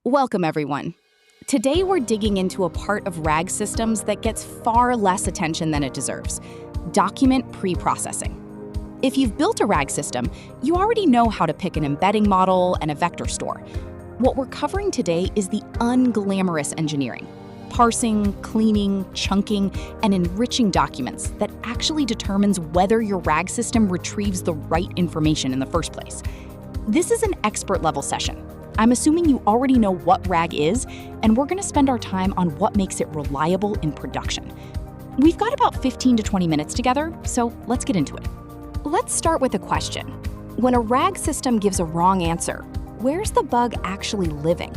Welcome, everyone. Today, we're digging into a part of RAG systems that gets far less attention than it deserves: document pre-processing. If you've built a RAG system, you already know how to pick an embedding model and a vector store. What we're covering today is the unglamorous engineering: parsing, cleaning, chunking, and enriching documents that actually determines whether your RAG system retrieves the right information in the first place. This is an expert-level session. I'm assuming you already know what RAG is, and we're going to spend our time on what makes it reliable in production. We've got about 15 to 20 minutes together, so let's get into it. Let's start with a question. When a RAG system gives a wrong answer, where's the bug actually living?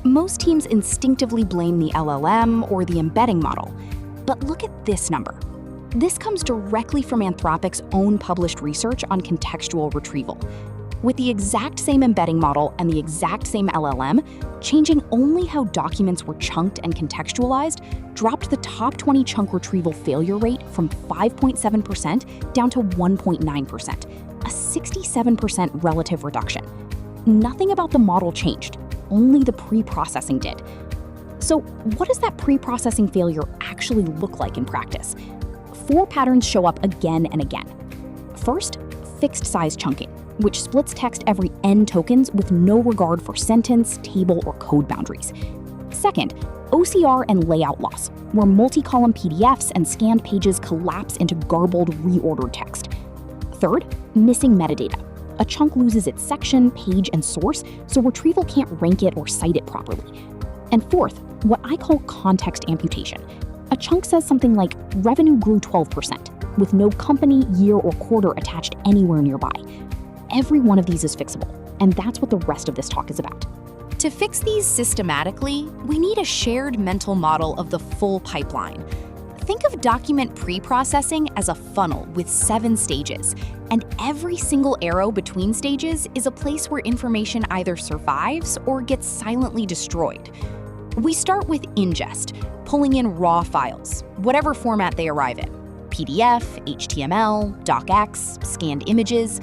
Most teams instinctively blame the LLM or the embedding model. But look at this number. This comes directly from Anthropic's own published research on contextual retrieval. With the exact same embedding model and the exact same LLM, changing only how documents were chunked and contextualized dropped the top 20 chunk retrieval failure rate from 5.7% down to 1.9%, a 67% relative reduction. Nothing about the model changed, only the pre-processing did. So what does that pre-processing failure actually look like in practice? 4 patterns show up again and again. First, fixed size chunking, which splits text every n tokens with no regard for sentence, table, or code boundaries. Second, OCR and layout loss, where multi-column PDFs and scanned pages collapse into garbled, reordered text. Third, missing metadata. A chunk loses its section, page, and source, so retrieval can't rank it or cite it properly. And fourth, what I call context amputation. A chunk says something like, revenue grew 12%, with no company, year, or quarter attached anywhere nearby. Every one of these is fixable, and that's what the rest of this talk is about. To fix these systematically, we need a shared mental model of the full pipeline. Think of document pre-processing as a funnel with 7 stages, and every single arrow between stages is a place where information either survives or gets silently destroyed. We start with ingest, pulling in raw files, whatever format they arrive in: PDF, HTML, docx, scanned images.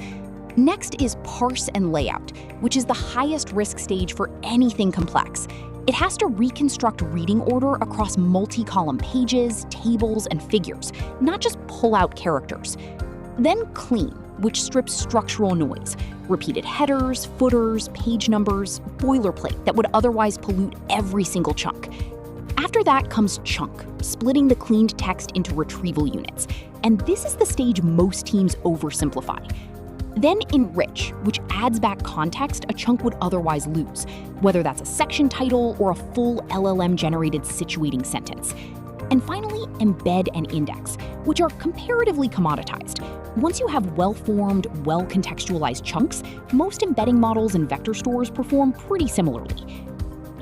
Next is parse and layout, which is the highest risk stage for anything complex. It has to reconstruct reading order across multi-column pages, tables, and figures, not just pull out characters. Then clean, which strips structural noise, repeated headers, footers, page numbers, boilerplate that would otherwise pollute every single chunk. After that comes chunk, splitting the cleaned text into retrieval units. And this is the stage most teams oversimplify. Then enrich, which adds back context a chunk would otherwise lose, whether that's a section title or a full LLM-generated situating sentence. And finally, embed and index, which are comparatively commoditized. Once you have well-formed, well-contextualized chunks, most embedding models and vector stores perform pretty similarly.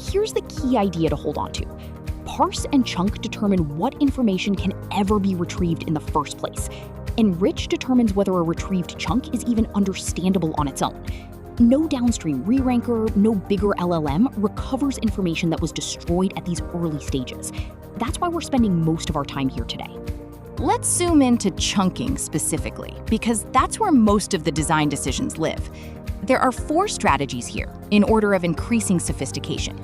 Here's the key idea to hold on to. Parse and chunk determine what information can ever be retrieved in the first place. Enrich determines whether a retrieved chunk is even understandable on its own. No downstream re-ranker, no bigger LLM recovers information that was destroyed at these early stages. That's why we're spending most of our time here today. Let's zoom into chunking specifically, because that's where most of the design decisions live. There are 4 strategies here, in order of increasing sophistication.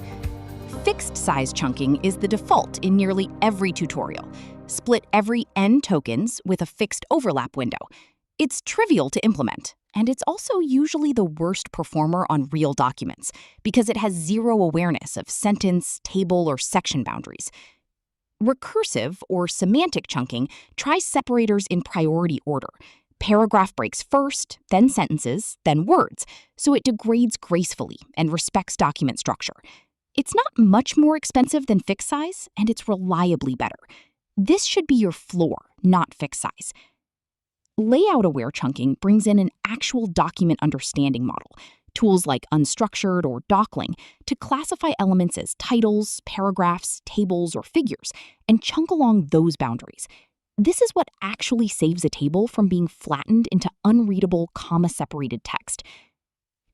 Fixed size chunking is the default in nearly every tutorial. Split every n tokens with a fixed overlap window. It's trivial to implement, and it's also usually the worst performer on real documents because it has zero awareness of sentence, table, or section boundaries. Recursive or semantic chunking tries separators in priority order. Paragraph breaks first, then sentences, then words, so it degrades gracefully and respects document structure. It's not much more expensive than fixed size, and it's reliably better. This should be your floor, not fixed size. Layout-aware chunking brings in an actual document understanding model, tools like unstructured or dockling, to classify elements as titles, paragraphs, tables, or figures, and chunk along those boundaries. This is what actually saves a table from being flattened into unreadable, comma-separated text.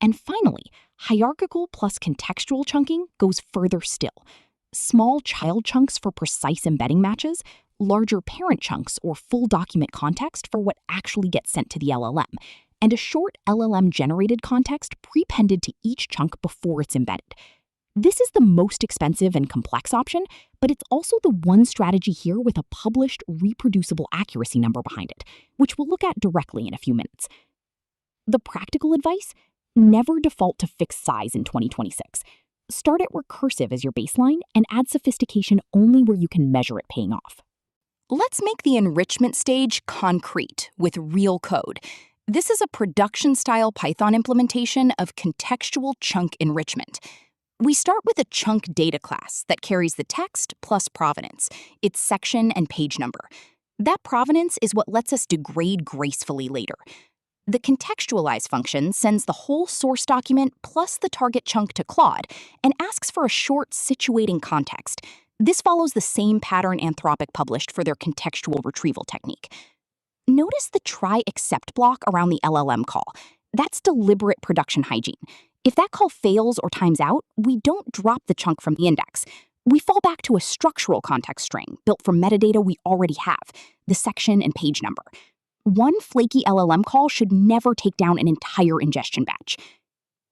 And finally, hierarchical plus contextual chunking goes further still. Small child chunks for precise embedding matches, larger parent chunks or full document context for what actually gets sent to the LLM, and a short LLM-generated context prepended to each chunk before it's embedded. This is the most expensive and complex option, but it's also the one strategy here with a published, reproducible accuracy number behind it, which we'll look at directly in a few minutes. The practical advice: never default to fixed size in 2026. Start at recursive as your baseline and add sophistication only where you can measure it paying off. Let's make the enrichment stage concrete with real code. This is a production-style Python implementation of contextual chunk enrichment. We start with a chunk data class that carries the text plus provenance, its section and page number. That provenance is what lets us degrade gracefully later. The contextualize function sends the whole source document plus the target chunk to Claude and asks for a short situating context. This follows the same pattern Anthropic published for their contextual retrieval technique. Notice the try except block around the LLM call. That's deliberate production hygiene. If that call fails or times out, we don't drop the chunk from the index. We fall back to a structural context string built from metadata we already have, the section and page number. One flaky LLM call should never take down an entire ingestion batch.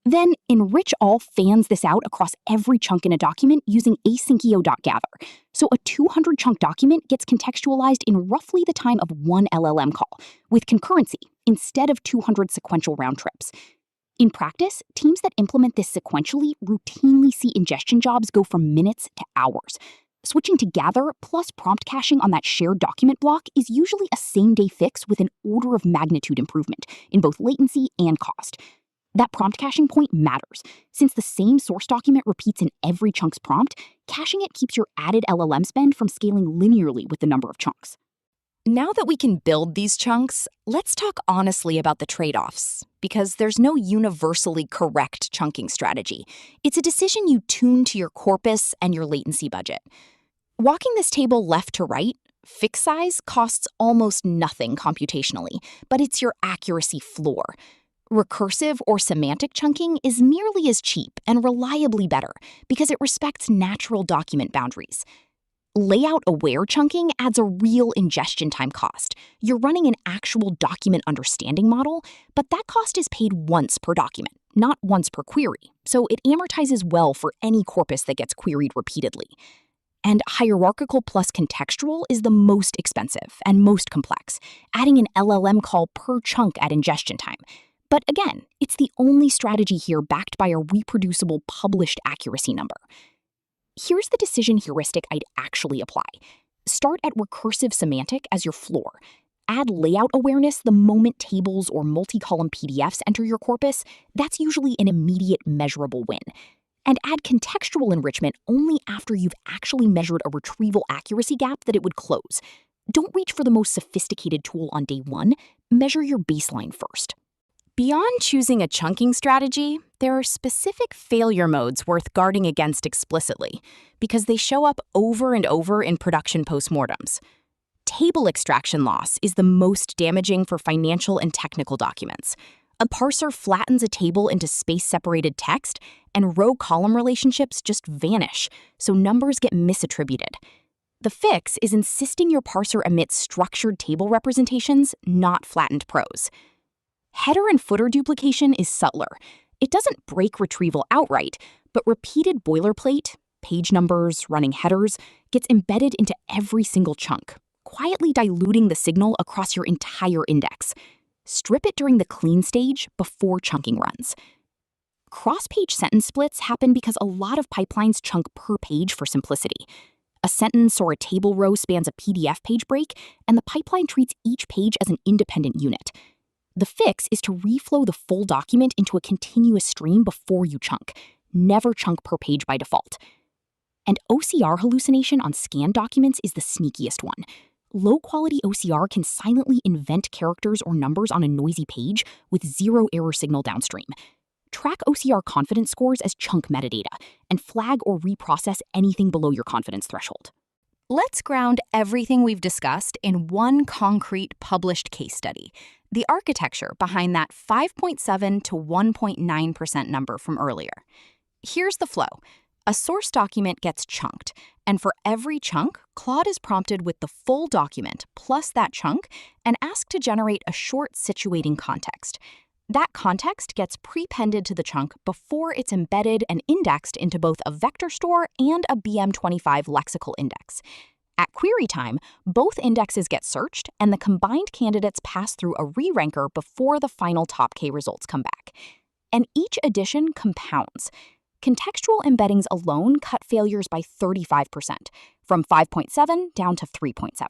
Then, enrich all fans this out across every chunk in a document using asyncio.gather. So a 200 chunk document gets contextualized in roughly the time of one LLM call, with concurrency instead of 200 sequential round trips. In practice, teams that implement this sequentially routinely see ingestion jobs go from minutes to hours. Switching to gather plus prompt caching on that shared document block is usually a same-day fix with an order of magnitude improvement in both latency and cost. That prompt caching point matters. Since the same source document repeats in every chunk's prompt, caching it keeps your added LLM spend from scaling linearly with the number of chunks. Now that we can build these chunks, let's talk honestly about the trade-offs, because there's no universally correct chunking strategy. It's a decision you tune to your corpus and your latency budget. Walking this table left to right, fixed size costs almost nothing computationally, but it's your accuracy floor. Recursive or semantic chunking is nearly as cheap and reliably better because it respects natural document boundaries. Layout-aware chunking adds a real ingestion time cost. You're running an actual document understanding model, but that cost is paid once per document, not once per query, so it amortizes well for any corpus that gets queried repeatedly. And hierarchical plus contextual is the most expensive and most complex, adding an LLM call per chunk at ingestion time. But again, it's the only strategy here backed by a reproducible published accuracy number. Here's the decision heuristic I'd actually apply. Start at recursive semantic as your floor. Add layout awareness the moment tables or multi-column PDFs enter your corpus. That's usually an immediate measurable win. And add contextual enrichment only after you've actually measured a retrieval accuracy gap that it would close. Don't reach for the most sophisticated tool on day one. Measure your baseline first. Beyond choosing a chunking strategy, there are specific failure modes worth guarding against explicitly, because they show up over and over in production postmortems. Table extraction loss is the most damaging for financial and technical documents. A parser flattens a table into space-separated text, and row-column relationships just vanish, so numbers get misattributed. The fix is insisting your parser emits structured table representations, not flattened prose. Header and footer duplication is subtler. It doesn't break retrieval outright, but repeated boilerplate, page numbers, running headers, gets embedded into every single chunk, quietly diluting the signal across your entire index. Strip it during the clean stage before chunking runs. Cross-page sentence splits happen because a lot of pipelines chunk per page for simplicity. A sentence or a table row spans a PDF page break, and the pipeline treats each page as an independent unit. The fix is to reflow the full document into a continuous stream before you chunk. Never chunk per page by default. And OCR hallucination on scanned documents is the sneakiest one. Low-quality OCR can silently invent characters or numbers on a noisy page with zero error signal downstream. Track OCR confidence scores as chunk metadata, and flag or reprocess anything below your confidence threshold. Let's ground everything we've discussed in one concrete published case study, the architecture behind that 5.7 to 1.9% number from earlier. Here's the flow. A source document gets chunked, and for every chunk, Claude is prompted with the full document plus that chunk and asked to generate a short situating context. That context gets prepended to the chunk before it's embedded and indexed into both a vector store and a BM25 lexical index. At query time, both indexes get searched, and the combined candidates pass through a re-ranker before the final top K results come back. And each addition compounds. Contextual embeddings alone cut failures by 35%, from 5.7 down to 3.7.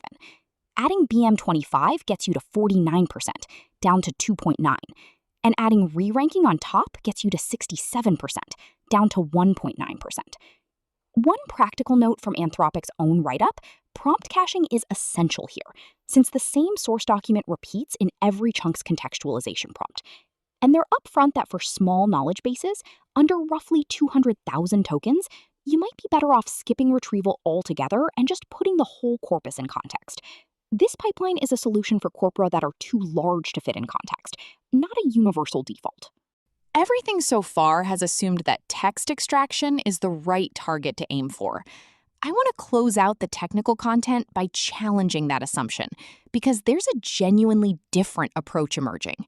Adding BM25 gets you to 49%, down to 2.9. And adding re-ranking on top gets you to 67%, down to 1.9%. One practical note from Anthropic's own write-up, prompt caching is essential here, since the same source document repeats in every chunk's contextualization prompt. And they're upfront that for small knowledge bases, under roughly 200,000 tokens, you might be better off skipping retrieval altogether and just putting the whole corpus in context. This pipeline is a solution for corpora that are too large to fit in context, not a universal default. Everything so far has assumed that text extraction is the right target to aim for. I want to close out the technical content by challenging that assumption, because there's a genuinely different approach emerging.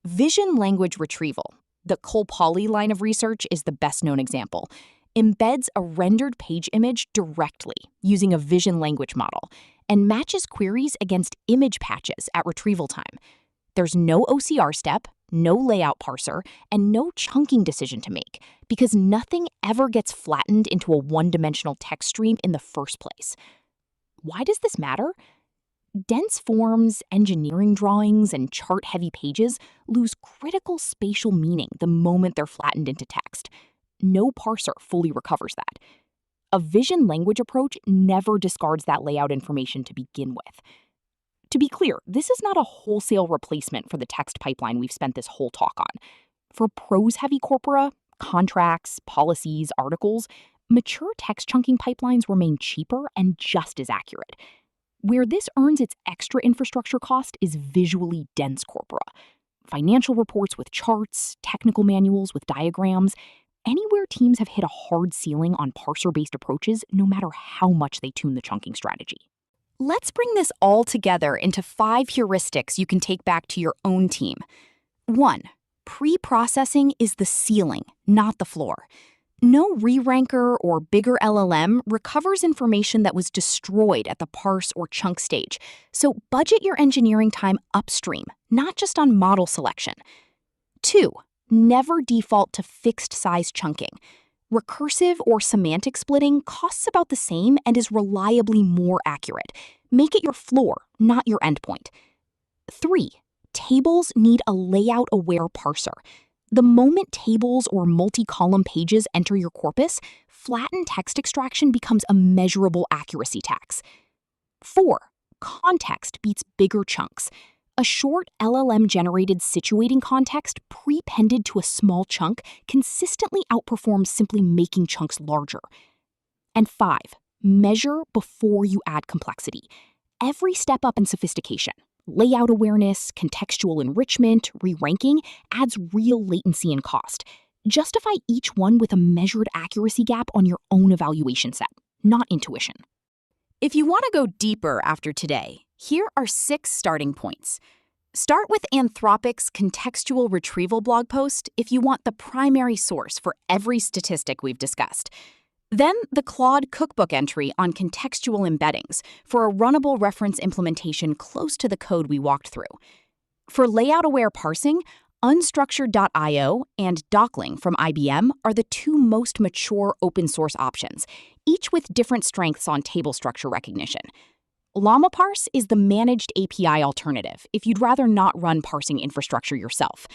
Vision language retrieval, the Cole Poly line of research, is the best-known example, embeds a rendered page image directly using a vision language model and matches queries against image patches at retrieval time. There's no OCR step, no layout parser, and no chunking decision to make, because nothing ever gets flattened into a one-dimensional text stream in the first place. Why does this matter? Dense forms, engineering drawings, and chart-heavy pages lose critical spatial meaning the moment they're flattened into text. No parser fully recovers that. A vision language approach never discards that layout information to begin with. To be clear, this is not a wholesale replacement for the text pipeline we've spent this whole talk on. For prose-heavy corpora, contracts, policies, articles, mature text chunking pipelines remain cheaper and just as accurate. Where this earns its extra infrastructure cost is visually dense corpora. Financial reports with charts, technical manuals with diagrams, anywhere teams have hit a hard ceiling on parser-based approaches no matter how much they tune the chunking strategy. Let's bring this all together into 5 heuristics you can take back to your own team. 1. Pre-processing is the ceiling, not the floor. No re-ranker or bigger LLM recovers information that was destroyed at the parse or chunk stage, so budget your engineering time upstream, not just on model selection. 2. Never default to fixed-size chunking. Recursive or semantic splitting costs about the same and is reliably more accurate. Make it your floor, not your endpoint. 3. Tables need a layout-aware parser. The moment tables or multi-column pages enter your corpus, flattened text extraction becomes a measurable accuracy tax. 4. Context beats bigger chunks. A short LLM-generated situating context prepended to a small chunk consistently outperforms simply making chunks larger. And 5, measure before you add complexity. Every step up in sophistication, layout awareness, contextual enrichment, re-ranking, adds real latency and cost. Justify each one with a measured accuracy gap on your own evaluation set, not intuition. If you want to go deeper after today, here are 6 starting points. Start with Anthropic's contextual retrieval blog post if you want the primary source for every statistic we've discussed. Then the Claude cookbook entry on contextual embeddings for a runnable reference implementation close to the code we walked through. For layout-aware parsing, Unstructured.io and Dockling from IBM are the 2 most mature open-source options, each with different strengths on table structure recognition. LlamaParse is the managed API alternative if you'd rather not run parsing infrastructure yourself.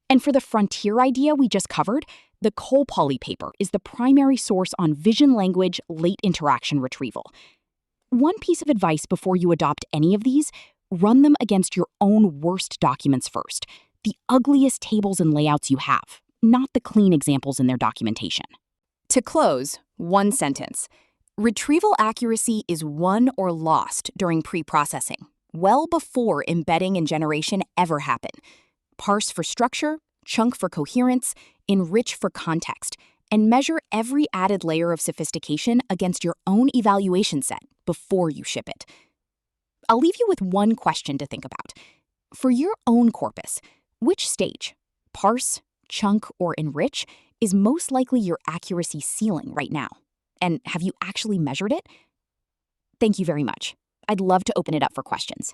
And for the frontier idea we just covered, the Cole Poly paper is the primary source on vision language late interaction retrieval. One piece of advice before you adopt any of these, run them against your own worst documents first, the ugliest tables and layouts you have, not the clean examples in their documentation. To close, 1 sentence. Retrieval accuracy is won or lost during pre-processing, well before embedding and generation ever happen. Parse for structure, chunk for coherence, enrich for context, and measure every added layer of sophistication against your own evaluation set before you ship it. I'll leave you with one question to think about. For your own corpus, Which stage, parse, chunk, or enrich, is most likely your accuracy ceiling right now? And have you actually measured it? Thank you very much. I'd love to open it up for questions.